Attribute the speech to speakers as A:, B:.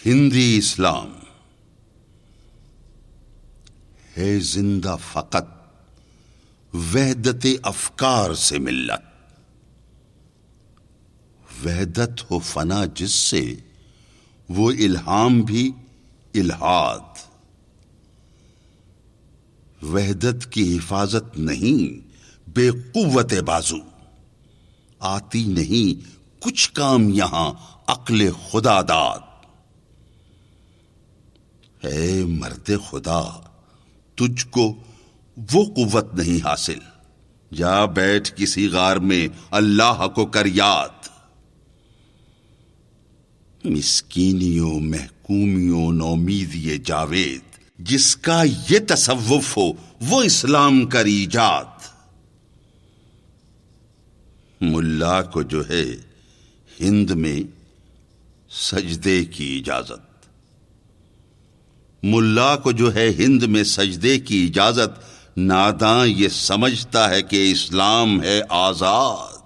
A: ہندی اسلام ہے زندہ فقط وحدت افکار سے ملت، وحدت ہو فنا جس سے وہ الہام بھی الہاد۔ وحدت کی حفاظت نہیں بے قوت بازو، آتی نہیں کچھ کام یہاں عقل خدا داد۔ اے مرد خدا تجھ کو وہ قوت نہیں حاصل، جا بیٹھ کسی غار میں اللہ کو کر یاد۔ مسکینیوں محکومیوں نومیدی جاوید، جس کا یہ تصوف ہو وہ اسلام کر ایجاد۔ ملا کو جو ہے ہند میں سجدے کی اجازت، ملا کو جو ہے ہند میں سجدے کی اجازت، ناداں یہ سمجھتا ہے کہ اسلام ہے آزاد۔